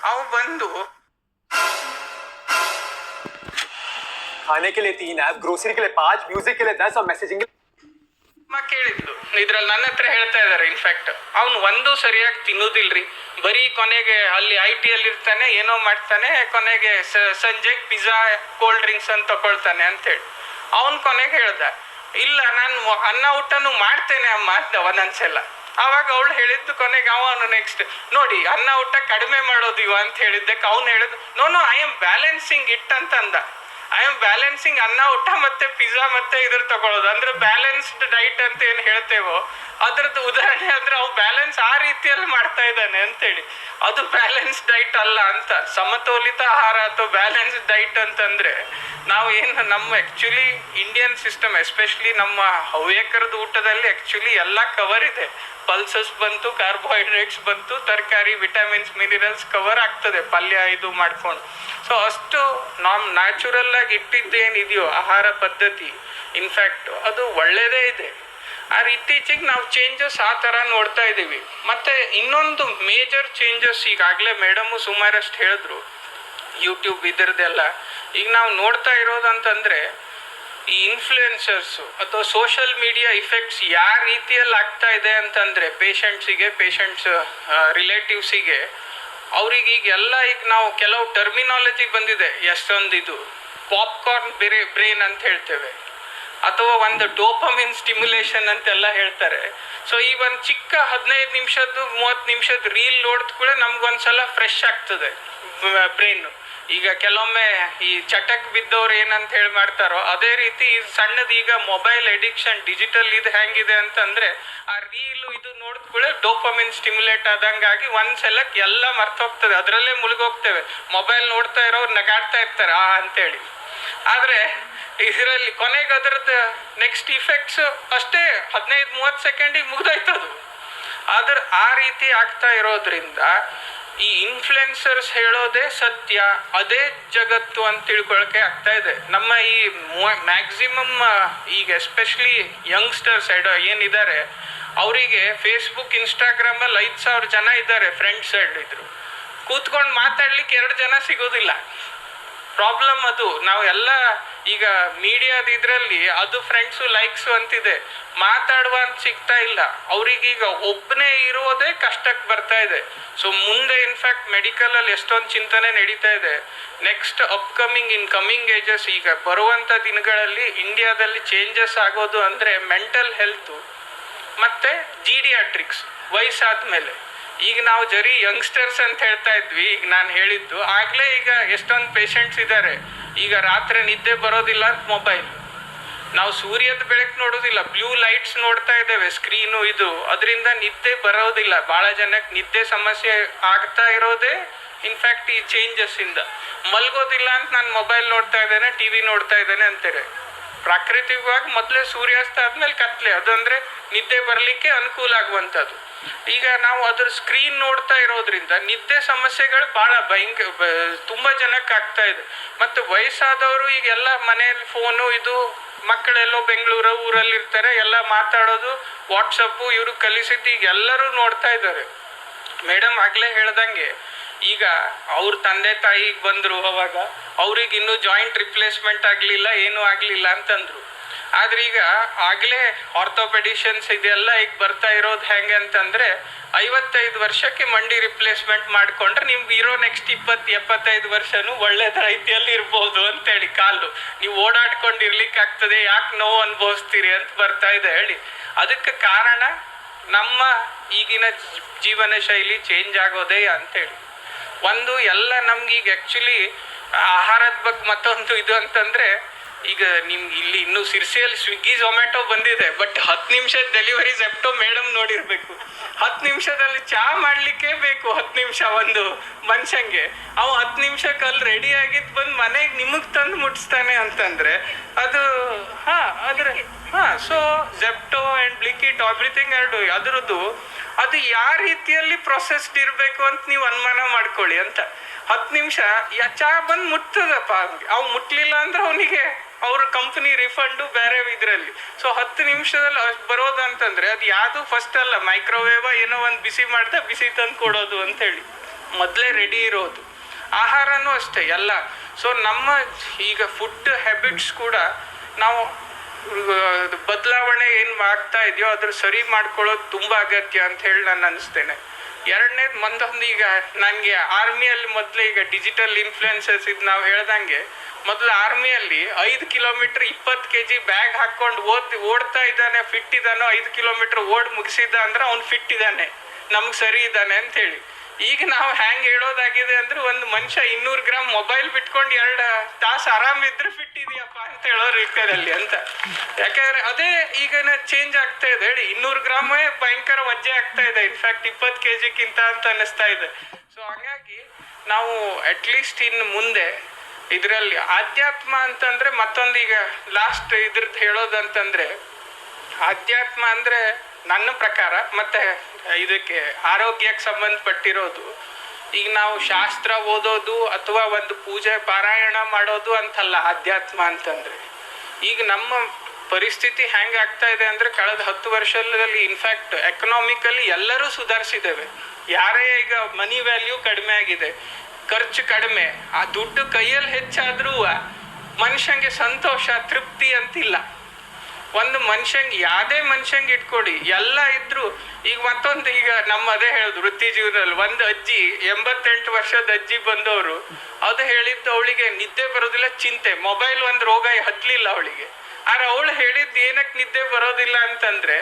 ಅವು ಬಂದು खाने के लिए 3 ऐप, ग्रोसरी के लिए 5, म्यूजिक के लिए 10 और मैसेजिंग ಕೇಳಿದ್ಲು. ಇದ್ರಲ್ಲಿ ನನ್ನ ಹತ್ರ ಹೇಳ್ತಾ ಇದಾರೆ. ಇನ್ಫ್ಯಾಕ್ಟ್ ಅವ್ನು ಒಂದು ಸರಿಯಾಗಿ ತಿನ್ನೋದಿಲ್ರಿ, ಬರೀ ಕೊನೆಗೆ ಅಲ್ಲಿ IT ಅಲ್ಲಿ ಇರ್ತಾನೆ, ಏನೋ ಮಾಡ್ತಾನೆ, ಕೊನೆಗೆ ಸಂಜೆಗೆ ಪಿಜ್ಜಾ ಕೋಲ್ಡ್ ಡ್ರಿಂಕ್ಸ್ ಅಂತ ತಗೊಳ್ತಾನೆ ಅಂತೇಳಿ. ಅವನ್ ಕೊನೆಗೆ ಹೇಳ್ದ, ಇಲ್ಲ ನಾನು ಅನ್ನ ಊಟನು ಮಾಡ್ತೇನೆ ಅಮ್ಮ ಅಂತ ಒಂದೊಂದ್ಸಲ. ಆವಾಗ ಅವಳು ಹೇಳಿದ್ದು ಕೊನೆಗೆ ಅವನು ನೆಕ್ಸ್ಟ್ ನೋಡಿ ಅನ್ನ ಊಟ ಕಡಿಮೆ ಮಾಡೋದು ಇವ ಅಂತ ಹೇಳಿದ್ದಕ್ಕೆ ಅವ್ನು ಹೇಳಿದ್ದು no I am balancing it ಅಂತ ಅಂದ. ಐ ಆಮ್ ಬ್ಯಾಲೆನ್ಸಿಂಗ್ ಅನ್ನ ಊಟ ಮತ್ತೆ ಪಿಜ್ಜಾ ಮತ್ತೆ ಇದ್ರ ತಗೊಳ್ಳೋದು ಅಂದ್ರೆ ಬ್ಯಾಲೆನ್ಸ್ಡ್ ಡೈಟ್ ಅಂತ ಏನು ಹೇಳ್ತೇವೋ ಅದ್ರದ್ದು ಉದಾಹರಣೆ ಅಂದ್ರೆ ಅವು ಬ್ಯಾಲೆನ್ಸ್ ಆ ರೀತಿಯಲ್ಲಿ ಮಾಡ್ತಾ ಇದ್ದಾನೆ ಅಂತೇಳಿ. ಅದು ಬ್ಯಾಲೆನ್ಸ್ ಡೈಟ್ ಅಲ್ಲ ಅಂತ. ಸಮತೋಲಿತ ಆಹಾರ ಅಥವಾ ಬ್ಯಾಲೆನ್ಸ್ ಡೈಟ್ ಅಂತಂದ್ರೆ ನಾವು ಏನು ನಮ್ಮ ಆ್ಯಕ್ಚುಲಿ ಇಂಡಿಯನ್ ಸಿಸ್ಟಮ್ ಎಸ್ಪೆಷಲಿ ನಮ್ಮ ಹವ್ಯಕರದ ಊಟದಲ್ಲಿ ಆ್ಯಕ್ಚುಲಿ ಎಲ್ಲ ಕವರ್ ಇದೆ. ಪಲ್ಸಸ್ ಬಂತು, ಕಾರ್ಬೋಹೈಡ್ರೇಟ್ಸ್ ಬಂತು, ತರಕಾರಿ, ವಿಟಮಿನ್ಸ್, ಮಿನರಲ್ಸ್ ಕವರ್ ಆಗ್ತದೆ ಪಲ್ಯ ಇದು ಮಾಡ್ಕೊಂಡು. ಸೊ ಅಷ್ಟು ನ್ಯಾಚುರಲ್ ಆಗಿ ಇಟ್ಟಿದ್ದೇನಿದೆಯೋ ಆಹಾರ ಪದ್ಧತಿ ಇನ್ಫ್ಯಾಕ್ಟ್ ಅದು ಒಳ್ಳೆಯದೇ ಇದೆ. ಆದ್ರೆ ಇತ್ತೀಚೆಗೆ ನಾವು ಚೇಂಜಸ್ ಆ ಥರ ನೋಡ್ತಾ ಇದ್ದೀವಿ. ಮತ್ತೆ ಇನ್ನೊಂದು ಮೇಜರ್ ಚೇಂಜಸ್ ಈಗಾಗಲೇ ಮೇಡಮು ಸುಮಾರಷ್ಟು ಹೇಳಿದ್ರು ಯೂಟ್ಯೂಬ್ ಇದರದೆಲ್ಲ. ಈಗ ನಾವು ನೋಡ್ತಾ ಇರೋದಂತಂದರೆ ಈ ಇನ್ಫ್ಲುಯೆನ್ಸರ್ಸು ಅಥವಾ ಸೋಷಿಯಲ್ ಮೀಡಿಯಾ ಇಫೆಕ್ಟ್ಸ್ ಯಾವ ರೀತಿಯಲ್ಲಿ ಆಗ್ತಾ ಇದೆ ಅಂತಂದರೆ ಪೇಷಂಟ್ಸ್ ರಿಲೇಟಿವ್ಸಿಗೆ ಅವ್ರಿಗೆ ಈಗೆಲ್ಲ ಈಗ ನಾವು ಕೆಲವು ಟರ್ಮಿನಾಲಜಿ ಬಂದಿದೆ. ಎಷ್ಟೊಂದು ಇದು ಪಾಪ್ಕಾರ್ನ್ ಬ್ರೇನ್ ಅಂತ ಹೇಳ್ತೇವೆ, ಅಥವಾ ಒಂದು ಡೋಪಮಿನ್ ಸ್ಟಿಮ್ಯುಲೇಷನ್ ಅಂತೆಲ್ಲ ಹೇಳ್ತಾರೆ. ಸೊ ಈ ಒಂದು ಚಿಕ್ಕ 15 ನಿಮಿಷದ್ದು 30 ನಿಮಿಷದ ರೀಲ್ ನೋಡಿದ ಕೂಡ ನಮ್ಗೊಂದ್ಸಲ ಫ್ರೆಶ್ ಆಗ್ತದೆ ಬ್ರೈನು. ಈಗ ಕೆಲವೊಮ್ಮೆ ಈ ಚಟಕ್ ಬಿದ್ದವ್ರು ಏನಂತ ಹೇಳಿ ಮಾಡ್ತಾರೋ ಅದೇ ರೀತಿ ಈ ಸಣ್ಣದು ಈಗ ಮೊಬೈಲ್ ಎಡಿಕ್ಷನ್ ಡಿಜಿಟಲ್ ಇದು ಹೆಂಗಿದೆ ಅಂತಂದ್ರೆ ಆ ರೀಲು ಇದು ನೋಡಿದ ಕೂಡ ಡೋಪಮಿನ್ ಸ್ಟಿಮ್ಯುಲೇಟ್ ಆದಂಗಾಗಿ ಒಂದ್ಸಲಕ್ಕೆ ಎಲ್ಲ ಮರ್ತೋಗ್ತದೆ, ಅದರಲ್ಲೇ ಮುಳುಗೋಗ್ತೇವೆ. ಮೊಬೈಲ್ ನೋಡ್ತಾ ಇರೋರು ನಗಾಡ್ತಾ ಇರ್ತಾರೆ ಅಂತೇಳಿ. ಆದ್ರೆ ಇದರಲ್ಲಿ ಕೊನೆಗೆ ಅದರದ್ದು ನೆಕ್ಸ್ಟ್ ಇಫೆಕ್ಟ್ಸ್ ಅಷ್ಟೇ 15-30 ಸೆಕೆಂಡಿಗೆ ಮುಗ್ದೋಯ್ತದು. ಆದ್ರೆ ಆ ರೀತಿ ಆಗ್ತಾ ಇರೋದ್ರಿಂದ ಈ ಇನ್ಫ್ಲುಯೆನ್ಸರ್ಸ್ ಹೇಳೋದೇ ಸತ್ಯ, ಅದೇ ಜಗತ್ತು ಅಂತ ತಿಳ್ಕೊಳಕ್ಕೆ ಆಗ್ತಾ ಇದೆ. ನಮ್ಮ ಈ ಮ್ಯಾಕ್ಸಿಮಮ್ ಈಗ ಎಸ್ಪೆಷಲಿ ಯಂಗ್ಸ್ಟರ್ಸ್ ಏನಿದ್ದಾರೆ ಅವರಿಗೆ ಫೇಸ್ಬುಕ್ ಇನ್ಸ್ಟಾಗ್ರಾಮಲ್ಲಿ 5,000 ಜನ ಇದ್ದಾರೆ ಫ್ರೆಂಡ್ಸ್ ಇದ್ರು. ಕೂತ್ಕೊಂಡು ಮಾತಾಡ್ಲಿಕ್ಕೆ 2 ಜನ ಸಿಗೋದಿಲ್ಲ. ಪ್ರಾಬ್ಲಮ್ ಅದು. ನಾವು ಎಲ್ಲ ಈಗ ಮೀಡಿಯಾದ ಇದರಲ್ಲಿ ಅದು ಫ್ರೆಂಡ್ಸು ಲೈಕ್ಸು ಅಂತಿದೆ, ಮಾತಾಡುವ ಅಂತ ಸಿಗ್ತಾ ಇಲ್ಲ. ಅವ್ರಿಗೀಗ ಒಬ್ಬನೇ ಇರೋದೇ ಕಷ್ಟಕ್ಕೆ ಬರ್ತಾ ಇದೆ. ಸೊ ಮುಂದೆ ಇನ್ಫ್ಯಾಕ್ಟ್ ಮೆಡಿಕಲಲ್ಲಿ ಎಷ್ಟೊಂದು ಚಿಂತನೆ ನಡೀತಾ ಇದೆ. ನೆಕ್ಸ್ಟ್ ಕಮಿಂಗ್ ಏಜಸ್ ಈಗ ಬರುವಂಥ ದಿನಗಳಲ್ಲಿ ಇಂಡಿಯಾದಲ್ಲಿ ಚೇಂಜಸ್ ಆಗೋದು ಅಂದರೆ ಮೆಂಟಲ್ ಹೆಲ್ತು ಮತ್ತು ಜೀಡಿಯಾಟ್ರಿಕ್ಸ್ ವಯಸ್ಸಾದ್ಮೇಲೆ. ಈಗ ನಾವು ಜರಿ ಯಂಗ್ಸ್ಟರ್ಸ್ ಅಂತ ಹೇಳ್ತಾ ಇದ್ವಿ, ಈಗ ನಾನು ಹೇಳಿದ್ದು ಆಗಲೇ ಈಗ ಎಷ್ಟೊಂದು ಪೇಷಂಟ್ಸ್ ಇದ್ದಾರೆ ಈಗ ರಾತ್ರಿ ನಿದ್ದೆ ಬರೋದಿಲ್ಲ ಅಂತ ಮೊಬೈಲ್, ನಾವು ಸೂರ್ಯದ ಬೆಳಕು ನೋಡೋದಿಲ್ಲ, ಬ್ಲೂ ಲೈಟ್ಸ್ ನೋಡ್ತಾ ಇದ್ದೇವೆ ಸ್ಕ್ರೀನು ಇದು, ಅದರಿಂದ ನಿದ್ದೆ ಬರೋದಿಲ್ಲ. ಭಾಳ ಜನಕ್ಕೆ ನಿದ್ದೆ ಸಮಸ್ಯೆ ಆಗ್ತಾ ಇರೋದೇ ಇನ್ಫ್ಯಾಕ್ಟ್ ಈ ಚೇಂಜಸ್ ಇಂದ. ಮಲ್ಗೋದಿಲ್ಲ ಅಂತ ನಾನು ಮೊಬೈಲ್ ನೋಡ್ತಾ ಇದ್ದೇನೆ, TV ನೋಡ್ತಾ ಇದ್ದೇನೆ ಅಂತಾರೆ. ಪ್ರಾಕೃತಿಕವಾಗಿ ಮೊದಲೇ ಸೂರ್ಯಾಸ್ತ ಆದ್ಮೇಲೆ ಕತ್ಲೆ, ಅದಂದ್ರೆ ನಿದ್ದೆ ಬರಲಿಕ್ಕೆ ಅನುಕೂಲ ಆಗುವಂಥದ್ದು. ಈಗ ನಾವು ಅದ್ರ ಸ್ಕ್ರೀನ್ ನೋಡ್ತಾ ಇರೋದ್ರಿಂದ ನಿದ್ದೆ ಸಮಸ್ಯೆಗಳು ಭಾಳ ತುಂಬ ಜನಕ್ಕೆ ಆಗ್ತಾ ಇದೆ. ಮತ್ತು ವಯಸ್ಸಾದವರು ಈಗೆಲ್ಲ ಮನೆಯಲ್ಲಿ ಫೋನು, ಇದು ಮಕ್ಕಳೆಲ್ಲೋ ಬೆಂಗಳೂರು ಊರಲ್ಲಿ ಇರ್ತಾರೆ, ಎಲ್ಲ ಮಾತಾಡೋದು ವಾಟ್ಸಪ್ಪು, ಇವರು ಕಲಿಸಿದ್ದು ಈಗ ಎಲ್ಲರೂ ನೋಡ್ತಾ ಇದ್ದಾರೆ. ಮೇಡಮ್ ಆಗಲೇ ಹೇಳ್ದಂಗೆ ಈಗ ಅವ್ರ ತಂದೆ ತಾಯಿಗೆ ಬಂದರು, ಅವಾಗ ಅವ್ರಿಗೆ ಇನ್ನೂ ಜಾಯಿಂಟ್ ರಿಪ್ಲೇಸ್ಮೆಂಟ್ ಆಗಲಿಲ್ಲ, ಏನೂ ಆಗಲಿಲ್ಲ ಅಂತಂದರು. ಆದ್ರೆ ಈಗ ಆಗಲೇ ಆರ್ಥೋಪೆಡಿಷನ್ಸ್ ಇದೆಲ್ಲ ಈಗ ಬರ್ತಾ ಇರೋದು ಹೆಂಗೆ ಅಂತಂದರೆ 55 ವರ್ಷಕ್ಕೆ ಮಂಡಿ ರಿಪ್ಲೇಸ್ಮೆಂಟ್ ಮಾಡಿಕೊಂಡ್ರೆ ನಿಮ್ಗೆ ಇರೋ ನೆಕ್ಸ್ಟ್ 20-75 ವರ್ಷನೂ ಒಳ್ಳೆ ರೀತಿಯಲ್ಲಿ ಇರ್ಬೋದು ಅಂತೇಳಿ. ಕಾಲು ನೀವು ಓಡಾಡ್ಕೊಂಡು ಇರ್ಲಿಕ್ಕಾಗ್ತದೆ, ಯಾಕೆ ನೋವು ಅನುಭವಿಸ್ತೀರಿ ಅಂತ ಬರ್ತಾ ಇದೆ ಹೇಳಿ. ಅದಕ್ಕೆ ಕಾರಣ ನಮ್ಮ ಈಗಿನ ಜೀವನ ಶೈಲಿ ಚೇಂಜ್ ಆಗೋದೇ ಅಂತೇಳಿ. ಒಂದು ಎಲ್ಲ ನಮ್ಗೀಗ ಆ್ಯಕ್ಚುಲಿ ಆಹಾರದ ಬಗ್ಗೆ ಮತ್ತೊಂದು ಇದು ಅಂತಂದರೆ, ಈಗ ನಿಮ್ಗೆ ಇಲ್ಲಿ ಇನ್ನೂ ಸಿರ್ಸಿಯಲ್ಲಿ ಸ್ವಿಗ್ಗಿ ಝೊಮ್ಯಾಟೊ ಬಂದಿದೆ, ಬಟ್ 10 ನಿಮಿಷದ ಡೆಲಿವರಿ ಝೆಪ್ಟೋ ಮೇಡಮ್ ನೋಡಿರ್ಬೇಕು. 10 ನಿಮಿಷದಲ್ಲಿ ಚಹಾ ಮಾಡಲಿಕ್ಕೆ ಬೇಕು 10 ನಿಮಿಷ ಒಂದು ಮನುಷ್ಯಂಗೆ. ಅವ 10 ನಿಮಿಷಕ್ಕೆ ಅಲ್ಲಿ ರೆಡಿ ಆಗಿದ್ದು ಬಂದು ಮನೆಗೆ ನಿಮಗೆ ತಂದು ಮುಟ್ಟಿಸ್ತಾನೆ ಅಂತಂದರೆ ಅದು ಸೊ ಝೆಪ್ಟೋ ಆ್ಯಂಡ್ ಬ್ಲಿಂಕಿಟ್ ಎವ್ರಿಥಿಂಗ್ ಅದರದ್ದು ಅದು ಯಾವ ರೀತಿಯಲ್ಲಿ ಪ್ರೊಸೆಸ್ಡ್ ಇರಬೇಕು ಅಂತ ನೀವು ಅನುಮಾನ ಮಾಡ್ಕೊಳ್ಳಿ ಅಂತ. 10 ನಿಮಿಷ ಚಹಾ ಬಂದು ಮುಟ್ತದಪ್ಪ, ಅವ್ ಮುಟ್ಲಿಲ್ಲ ಅಂದ್ರೆ ಅವನಿಗೆ ಅವ್ರ ಕಂಪ್ನಿ ರಿಫಂಡು ಬೇರೆ ಇದರಲ್ಲಿ. ಸೊ 10 ನಿಮಿಷದಲ್ಲಿ ಅಷ್ಟು ಬರೋದು ಅಂತಂದರೆ ಅದು ಯಾವುದು ಫಸ್ಟ್ ಅಲ್ಲ, ಮೈಕ್ರೋವೇವ ಏನೋ ಒಂದು ಬಿಸಿ ಮಾಡ್ದೆ ಬಿಸಿ ತಂದು ಕೊಡೋದು ಅಂಥೇಳಿ ಮೊದಲೇ ರೆಡಿ ಇರೋದು. ಆಹಾರನೂ ಅಷ್ಟೇ ಎಲ್ಲ. ಸೊ ನಮ್ಮ ಈಗ ಫುಡ್ ಹ್ಯಾಬಿಟ್ಸ್ ಕೂಡ ನಾವು ಬದಲಾವಣೆ ಏನು ಆಗ್ತಾ ಇದೆಯೋ ಅದ್ರ ಸರಿ ಮಾಡ್ಕೊಳ್ಳೋದು ತುಂಬ ಅಗತ್ಯ ಅಂತ ಹೇಳಿ ನಾನು ಅನಿಸ್ತೇನೆ. ಎರಡನೇದು ಒಂದೊಂದು, ಈಗ ನನಗೆ ಆರ್ಮಿಯಲ್ಲಿ ಮೊದಲೇ ಈಗ ಡಿಜಿಟಲ್ ಇನ್ಫ್ಲುಯೆನ್ಸಸ್ ಇದು ನಾವು ಹೇಳ್ದಂಗೆ, ಮೊದಲು ಆರ್ಮಿಯಲ್ಲಿ 5 ಕಿಲೋಮೀಟರ್ 20 kg ಬ್ಯಾಗ್ ಹಾಕ್ಕೊಂಡು ಓಡ್ತಾ ಇದ್ದಾನೆ, ಫಿಟ್ ಇದ್ದಾನೋ, 5 ಕಿಲೋಮೀಟರ್ ಓಡ್ ಮುಗಿಸಿದ್ದ ಅಂದ್ರೆ ಅವ್ನು ಫಿಟ್ ಇದ್ದಾನೆ, ನಮ್ಗೆ ಸರಿ ಇದ್ದಾನೆ ಅಂತೇಳಿ. ಈಗ ನಾವು ಹ್ಯಾಂಗೆ ಹೇಳೋದಾಗಿದೆ ಅಂದ್ರೆ, ಒಂದು ಮನುಷ್ಯ 200 ಗ್ರಾಮ್ ಮೊಬೈಲ್ ಬಿಟ್ಕೊಂಡು 2 ತಾಸು ಆರಾಮಿದ್ರೆ ಫಿಟ್ ಇದೆಯಪ್ಪ ಅಂತ ಹೇಳೋ ರೀತಿಯಲ್ಲಿ ಅಂತ. ಯಾಕಂದ್ರೆ ಅದೇ ಈಗ ಚೇಂಜ್ ಆಗ್ತಾ ಇದೆ ಹೇಳಿ. 200 ಗ್ರಾಮೇ ಭಯಂಕರ ವಜ್ಜೆ ಆಗ್ತಾ ಇದೆ, ಇನ್ಫ್ಯಾಕ್ಟ್ 20 kg ಅಂತ ಅನಿಸ್ತಾ ಇದೆ. ಸೊ ಹಾಗಾಗಿ ನಾವು ಅಟ್ಲೀಸ್ಟ್ ಇನ್ನು ಮುಂದೆ ಇದರಲ್ಲಿ ಆಧ್ಯಾತ್ಮ ಅಂತಂದ್ರೆ ಮತ್ತೊಂದು, ಈಗ ಲಾಸ್ಟ್ ಇದ್ರದ್ದು ಹೇಳೋದಂತಂದ್ರೆ, ಆಧ್ಯಾತ್ಮ ಅಂದ್ರೆ ನನ್ನ ಪ್ರಕಾರ ಮತ್ತೆ ಇದಕ್ಕೆ ಆರೋಗ್ಯಕ್ಕೆ ಸಂಬಂಧಪಟ್ಟಿರೋದು. ಈಗ ನಾವು ಶಾಸ್ತ್ರ ಓದೋದು ಅಥವಾ ಒಂದು ಪೂಜೆ ಪಾರಾಯಣ ಮಾಡೋದು ಅಂತಲ್ಲ ಆಧ್ಯಾತ್ಮ ಅಂತಂದ್ರೆ. ಈಗ ನಮ್ಮ ಪರಿಸ್ಥಿತಿ ಹೆಂಗೆ ಆಗ್ತಾ ಇದೆ ಅಂದ್ರೆ, ಕಳೆದ 10 ವರ್ಷದಲ್ಲಿ ಇನ್ಫ್ಯಾಕ್ಟ್ ಎಕನಾಮಿಕಲಿ ಎಲ್ಲರೂ ಸುಧಾರಿಸಿದ್ದೇವೆ. ಯಾರೇ ಈಗ ಮನಿ ವ್ಯಾಲ್ಯೂ ಕಡಿಮೆ ಆಗಿದೆ, ಖರ್ಚು ಕಡಿಮೆ, ಆ ದುಡ್ಡು ಕೈಯಲ್ಲಿ ಹೆಚ್ಚಾದ್ರೂ ಮನುಷ್ಯಂಗೆ ಸಂತೋಷ ತೃಪ್ತಿ ಅಂತಿಲ್ಲ. ಒಂದು ಮನುಷ್ಯಂಗೆ ಯಾವುದೇ ಮನುಷ್ಯಂಗೆ ಇಟ್ಕೊಡಿ, ಎಲ್ಲ ಇದ್ರು. ಈಗ ಮತ್ತೊಂದು, ಈಗ ನಮ್ಮ ಅದೇ ಹೇಳೋದು ವೃತ್ತಿ ಜೀವನದಲ್ಲಿ ಒಂದು ಅಜ್ಜಿ 88 ವರ್ಷದ ಅಜ್ಜಿ ಬಂದವರು, ಅದು ಹೇಳಿದ್ದು ಅವಳಿಗೆ ನಿದ್ದೆ ಬರೋದಿಲ್ಲ, ಚಿಂತೆ, ಮೊಬೈಲ್ ಒಂದು ರೋಗ ಹತ್ತಲಿಲ್ಲ ಅವಳಿಗೆ. ಆದ್ರೆ ಅವಳು ಹೇಳಿದ್ದು ಏನಕ್ಕೆ ನಿದ್ದೆ ಬರೋದಿಲ್ಲ ಅಂತಂದ್ರೆ,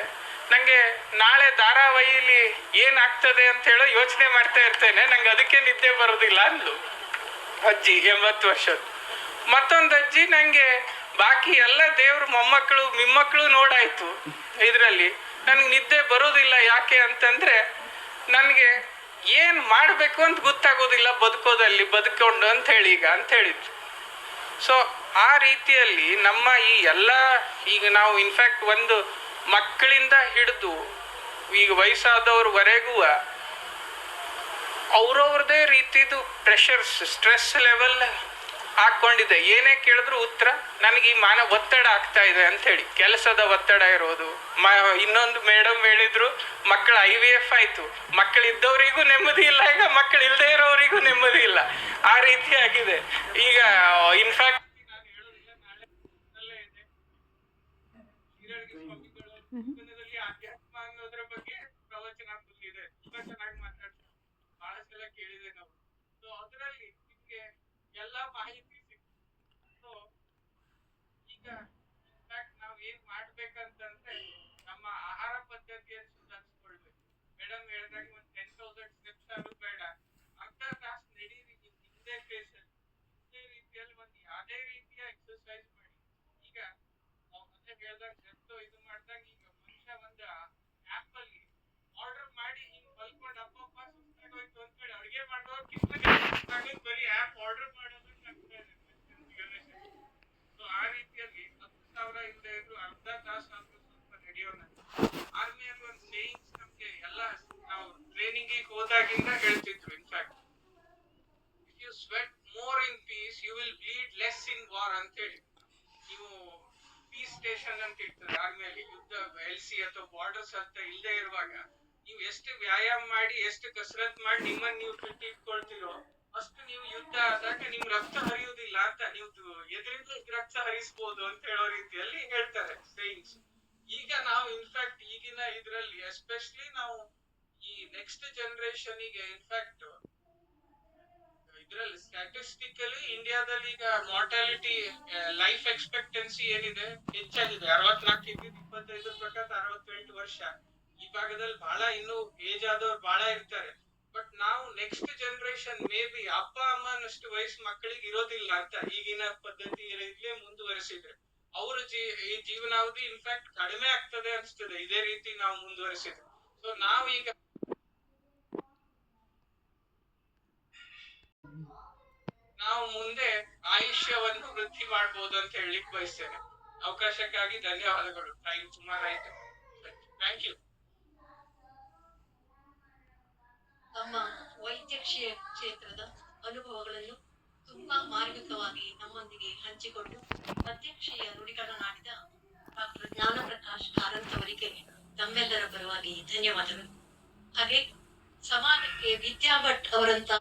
ನನಗೆ ನಾಳೆ ಧಾರಾವಾಹಿಲಿ ಏನಾಗ್ತದೆ ಅಂತ ಹೇಳೋ ಯೋಚನೆ ಮಾಡ್ತಾ ಇರ್ತೇನೆ, ನಂಗೆ ಅದಕ್ಕೆ ನಿದ್ದೆ ಬರೋದಿಲ್ಲ ಅಂದ್ಲು ಅಜ್ಜಿ 80 ವರ್ಷದ. ಮತ್ತೊಂದು ಅಜ್ಜಿ, ನನಗೆ ಬಾಕಿ ಎಲ್ಲ ದೇವ್ರ ಮೊಮ್ಮಕ್ಕಳು ಮಿಮ್ಮಕ್ಕಳು ನೋಡಾಯ್ತು, ಇದರಲ್ಲಿ ನನಗೆ ನಿದ್ದೆ ಬರೋದಿಲ್ಲ. ಯಾಕೆ ಅಂತಂದ್ರೆ ನನಗೆ ಏನು ಮಾಡಬೇಕು ಅಂತ ಗೊತ್ತಾಗೋದಿಲ್ಲ ಬದುಕೋದಲ್ಲಿ ಬದುಕೊಂಡು ಅಂತ ಹೇಳಿ ಈಗ ಅಂತ ಹೇಳಿದ್ರು. ಸೊ ಆ ರೀತಿಯಲ್ಲಿ ನಮ್ಮ ಈ ಎಲ್ಲ, ಈಗ ನಾವು ಇನ್ಫ್ಯಾಕ್ಟ್ ಒಂದು ಮಕ್ಕಳಿಂದ ಹಿಡಿದು ಈಗ ವಯಸ್ಸಾದವ್ರವರೆಗೂ ಅವ್ರವ್ರದೇ ರೀತಿದು ಪ್ರೆಷರ್ಸ್, ಸ್ಟ್ರೆಸ್ ಲೆವೆಲ್ ಹಾಕ್ಕೊಂಡಿದೆ. ಏನೇ ಕೇಳಿದ್ರು ಉತ್ತರ ನನಗೆ ಈ ಒತ್ತಡ ಆಗ್ತಾ ಇದೆ ಅಂತ ಹೇಳಿ, ಕೆಲಸದ ಒತ್ತಡ ಇರೋದು. ಇನ್ನೊಂದು ಮೇಡಮ್ ಹೇಳಿದ್ರು, ಮಕ್ಕಳ IVF ಆಯ್ತು, ಮಕ್ಕಳಿದ್ದವರಿಗೂ ನೆಮ್ಮದಿ ಇಲ್ಲ, ಈಗ ಮಕ್ಕಳು ಇಲ್ಲದೆ ಇರೋರಿಗೂ ನೆಮ್ಮದಿ ಇಲ್ಲ, ಆ ರೀತಿ ಆಗಿದೆ ಈಗ. ಇನ್ಫ್ಯಾಕ್ಟ್ ಆಧ್ಯಾತ್ಮ ಅನ್ನೋದ್ರ ಬಗ್ಗೆ ಪ್ರವಚನ ಬಂದಿದೆ, ತುಂಬಾ ಚೆನ್ನಾಗಿ ಮಾತಾಡ್ತಾರೆ, ಬಹಳ ಸಲ ಕೇಳಿದೆ ನಾವು. ಸೊ ಅದರಲ್ಲಿ ನಿಮ್ಗೆ ಎಲ್ಲ ಮಾಹಿತಿ ಸಿಕ್ತು. ಸೊ ಈಗ ಇನ್ಫ್ಯಾಕ್ಟ್ ನಾವು ಏನ್ ಮಾಡ್ಬೇಕಂತಂದ್ರೆ, ನಮ್ಮ ಆಹಾರ ಪದ್ಧತಿಯನ್ನು ಸುಧಾರಿಸ್ಕೊಳ್ಬೇಕು. ಮೇಡಮ್ ಹೇಳಿದಾಗ ಒಂದು 10,000 ಸ್ಟೆಪ್ಸ್ ಆದ್ರೂ ಬೇಡ, ಅರ್ಧ ತಾಸು ನಡೀರಿ ಹಿಂದೆ ಫೇಸಲ್ಲಿ, ಇದೇ ರೀತಿಯಲ್ಲಿ ಒಂದು ಯಾವುದೇ ರೀತಿಯ ಎಕ್ಸರ್ಸೈಸ್ ಮಾಡಿ. ಈಗ ಮತ್ತೆ ಹೇಳ್ದಾಗ ಜೆಪ್ಟೋ ಇದು ಮಾಡ್ದಾಗ, ಈಗ ಮನುಷ್ಯ ಒಂದು ಆ್ಯಪ್ ಅಲ್ಲಿ ಆರ್ಡರ್ ಮಾಡಿ ಹಿಂಗ್ ಮಲ್ಕೊಂಡು ಅಪ್ಪಪ್ಪ ಸುಸ್ತಾಗೋಯ್ತು ಅಂತ ಹೇಳಿ ಅಡುಗೆ ಮಾಡೋದು ಕಿತ್ತಾಗೋದು, ಬರೀ ಆ್ಯಪ್ ಆರ್ಡರ್ ಮಾಡೋದಕ್ಕೆ ಆಗ್ತಾ ಇದೆ. ಸೊ ಆ ರೀತಿಯಲ್ಲಿ 10,000 ಇಲ್ಲದೆ ಇದ್ರು ಅರ್ಧ ತಾಸು ಆದ್ರೂ ಸ್ವಲ್ಪ ನಡೆಯೋಣ. ಆ ಹೋದಾಗಿಂದ ಹೇಳ್ತಿದ್ರು. In fact if you sweat more in peace you will bleed less in war ಅಂತ ಹೇಳಿ. ನೀವು ಪೀಸ್ ಸ್ಟೇಷನ್ ಅಂತ ಇರ್ತದೆ ಆರ್ಮಿಯಲ್ಲಿ, ಯುದ್ಧ LC ಅಥವಾ ಬಾರ್ಡರ್ಸ್ ಅಂತ ಇಲ್ಲದೆ ಇರುವಾಗ ನೀವು ಎಷ್ಟು ವ್ಯಾಯಾಮ ಮಾಡಿ ಎಷ್ಟು ಕಸರತ್ ಮಾಡಿ ನಿಮ್ಮನ್ನ ನೀವು ಫಿಟ್ ಇಟ್ಕೊಳ್ತಿರೋ ಅಷ್ಟು ನೀವು ಯುದ್ಧ ಆದಾಗ ನಿಮ್ ರಕ್ತ ಹರಿಯುವುದಿಲ್ಲ ಅಂತ, ನೀವು ಎದರಿಂದ ರಕ್ತ ಹರಿಸಬಹುದು ಅಂತ ಹೇಳೋ ರೀತಿಯಲ್ಲಿ ಹೇಳ್ತಾರೆ ಸೇಯಿಂಗ್ಸ್. ಈಗ ನಾವು ಇನ್ಫ್ಯಾಕ್ಟ್ ಈಗಿನ ಇದ್ರಲ್ಲಿ ಎಸ್ಪೆಷಲಿ ನಾವು ಈ ನೆಕ್ಸ್ಟ್ ಜನರೇಷನ್ ಗೆ ಇನ್ಫ್ಯಾಕ್ಟ್ ಇದ್ರಲ್ಲಿ ಸ್ಟ್ಯಾಟಿಸ್ಟಿಕಲಿ ಇಂಡಿಯಾದಲ್ಲಿ ಈಗ ಮಾರ್ಟಾಲಿಟಿ ಲೈಫ್ ಎಕ್ಸ್ಪೆಕ್ಟೆನ್ಸಿ ಏನಿದೆ ಹೆಚ್ಚಾಗಿದೆ. 64 ಇದ್ದಿದ್ದು 25 ಪ್ರಕಾರ 68 ವರ್ಷ. ಈ ಭಾಗದಲ್ಲಿ ಬಹಳ ಇನ್ನು ಏಜ್ ಆದವ್ರು ಬಹಳ ಇರ್ತಾರೆ. ಬಟ್ ನಾವು ನೆಕ್ಸ್ಟ್ ಜನರೇಷನ್ ಮೇ ಬಿ ಅಪ್ಪ ಅಮ್ಮನಷ್ಟು ವಯಸ್ಸು ಮಕ್ಕಳಿಗೆ ಇರೋದಿಲ್ಲ ಅಂತ ಈಗಿನ ಪದ್ಧತಿ ಇರ್ಲೇ ಮುಂದುವರೆಸಿದ್ರೆ ಅವ್ರ ಈ ಜೀವನಾವಧಿ ಇನ್ಫ್ಯಾಕ್ಟ್ ಕಡಿಮೆ ಆಗ್ತದೆ ಅನ್ಸ್ತದೆ ಇದೇ ರೀತಿ ನಾವು ಮುಂದುವರೆಸಿದ್ರೆ. ಸೊ ನಾವೀಗ ನಾವು ಮುಂದೆ ಆಯುಷ್ಯವನ್ನು ವೃದ್ಧಿ ಮಾಡಬಹುದು ಅಂತ ಹೇಳಲಿಕ್ಕೆ ಬಯಸ್ತೇನೆ. ಅವಕಾಶಕ್ಕಾಗಿ ಧನ್ಯವಾದಗಳು. ಟೈಮ್ ಸುಮಾರು ಆಯ್ತು. Thank you. ತಮ್ಮ ವೈದ್ಯಕೀಯ ಕ್ಷೇತ್ರದ ಅನುಭವಗಳನ್ನು ತುಂಬಾ ಮಾರ್ಮಿಕವಾಗಿ ನಮ್ಮೊಂದಿಗೆ ಹಂಚಿಕೊಂಡು ಅಧ್ಯಕ್ಷೀಯ ನುಡಿಗಳನ್ನಾಡಿದ ಡಾಕ್ಟರ್ ಜ್ಞಾನಪ್ರಕಾಶ್ ಕಾರಂತ್ ಅವರಿಗೆ ತಮ್ಮೆಲ್ಲರ ಪರವಾಗಿ ಧನ್ಯವಾದಗಳು. ಹಾಗೆ ಸಮಾಜಕ್ಕೆ ವಿದ್ಯಾ ಭಟ್ ಅವರಂತ